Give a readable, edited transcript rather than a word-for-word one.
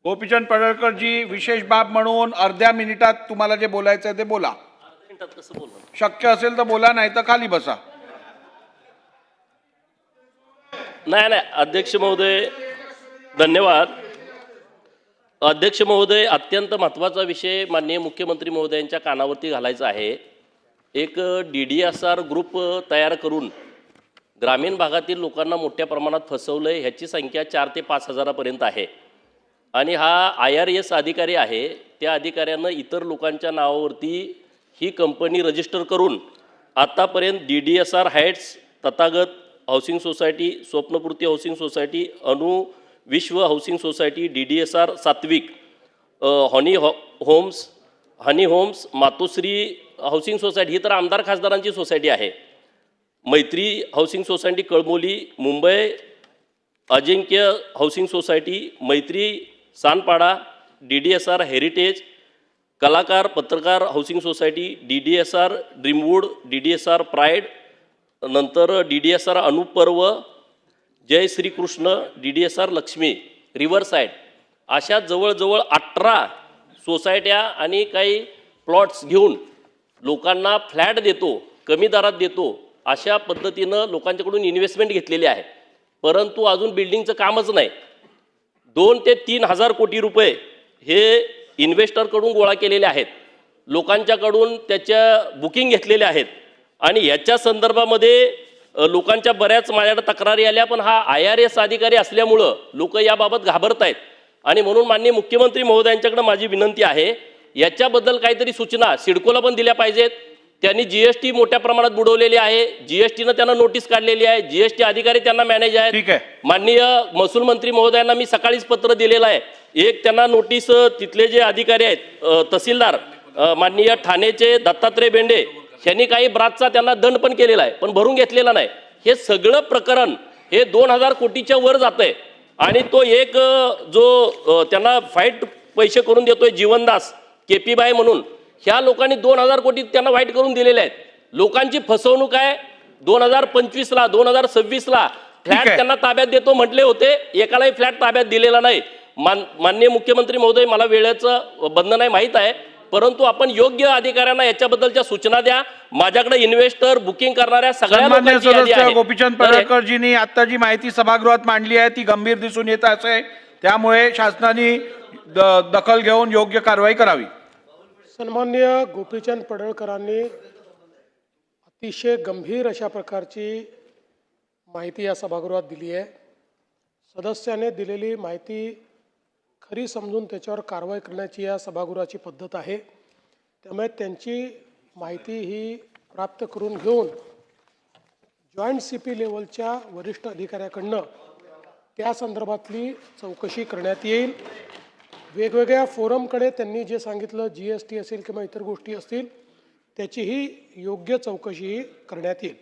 गोपीचंद पडळकर जी विशेष बाब म्हणून अर्ध्या मिनिटात तुम्हाला जे बोलायचं आहे ते बोला. शक्य असेल तर बोला, नाही तर खाली बसा. नाही अध्यक्ष महोदय धन्यवाद. अध्यक्ष महोदय, अत्यंत महत्त्वाचा विषय माननीय मुख्यमंत्री महोदयांच्या कानावरती घालायचा आहे. एक DDSR ग्रुप तयार करून ग्रामीण भागातील लोकांना मोठ्या प्रमाणात फसवलंय. ह्याची संख्या 4 ते 5 हजारापर्यंत आहे आणि हा IRS अधिकारी आहे. त्या अधिकाऱ्यानं इतर लोकांच्या नावावरती ही कंपनी रजिस्टर करून आतापर्यंत DDSR heights, Tathagat housing society, Swapnapurti housing society, Anu Vishwa housing society, DDSR Satvik, honey homes, Matoshree housing society, ही तर आमदार खासदारांची सोसायटी आहे. Maitri housing society Kalamboli, Mumbai Ajinkya housing society, Maitri Sanpada, DDSR heritage, कलाकार पत्रकार housing society, DDSR dreamwood, DDSR pride, नंतर DDSR Anuparv, Jai Shrikrishna, DDSR Lakshmi, riverside, अशा जवळजवळ 18 सोसायट्या आणि काही प्लॉट्स घेऊन लोकांना फ्लॅट देतो, कमी दरात देतो, अशा पद्धतीनं लोकांच्याकडून इन्व्हेस्टमेंट घेतलेली आहे. परंतु अजून बिल्डिंगचं कामच नाही. 2 ते 3 हजार कोटी रुपये हे इन्व्हेस्टरकडून गोळा केलेले आहेत. लोकांच्याकडून त्याच्या बुकिंग घेतलेल्या आहेत आणि याच्या संदर्भामध्ये लोकांच्या बऱ्याच माझ्याकडे तक्रारी आल्या. पण हा IRS अधिकारी असल्यामुळं लोक याबाबत घाबरत आहेत आणि म्हणून माननीय मुख्यमंत्री महोदयांच्याकडे माझी विनंती आहे, याच्याबद्दल काहीतरी सूचना सिडकोला पण दिल्या पाहिजेत. त्यांनी GST मोठ्या प्रमाणात बुडवलेली आहे. GSTनं त्यांना नोटीस काढलेली आहे. GST अधिकारी त्यांना मॅनेज आहेत. माननीय महसूल मंत्री महोदयांना मी सकाळीच पत्र दिलेलं आहे. एक त्यांना नोटीस तिथले जे अधिकारी आहेत, तहसीलदार माननीय ठाणेचे दत्तात्रय बेंडे, यांनी काही ब्राचचा त्यांना दंड पण केलेला आहे, पण भरून घेतलेला नाही. हे सगळं प्रकरण हे 2000 कोटीच्या वर जात आहे आणि तो एक जो त्यांना फाईट पैसे करून देतोय जीवनदास KP बाई म्हणून, ह्या लोकांनी 2000 कोटी त्यांना वाईट करून दिलेले आहेत. लोकांची फसवणूक आहे. 2025ला 2026ला फ्लॅट त्यांना ताब्यात देतो म्हटले होते, एकालाही फ्लॅट ताब्यात दिलेला नाही. माननीय मुख्यमंत्री महोदय, मला वेळेचं बंधन आहे माहीत आहे, परंतु आपण योग्य अधिकाऱ्यांना याच्याबद्दलच्या सूचना द्या. माझ्याकडे इन्व्हेस्टर बुकिंग करणाऱ्या सगळ्या लोकांची यादी आहे. गोपीचंद पडळकरजींनी आता जी माहिती सभागृहात मांडली आहे ती गंभीर दिसून येत आहे. त्यामुळे शासनाने दखल घेऊन योग्य कारवाई करावी. सन्माननीय गोपीचंद पडळकरांनी अतिशय गंभीर अशा प्रकारची माहिती या सभागृहात दिली आहे. सदस्याने दिलेली माहिती खरी समजून त्याच्यावर कारवाई करण्याची या सभागृहाची पद्धत आहे. त्यामुळे त्यांची माहिती ही प्राप्त करून घेऊन जॉईंट CP लेवलच्या वरिष्ठ अधिकाऱ्याकडनं त्या संदर्भातली चौकशी करण्यात येईल. वेगवेगळ्या फोरमकडे त्यांनी जे सांगितलं, GST असेल किंवा इतर गोष्टी असतील, त्याचीही योग्य चौकशी करण्यात येईल.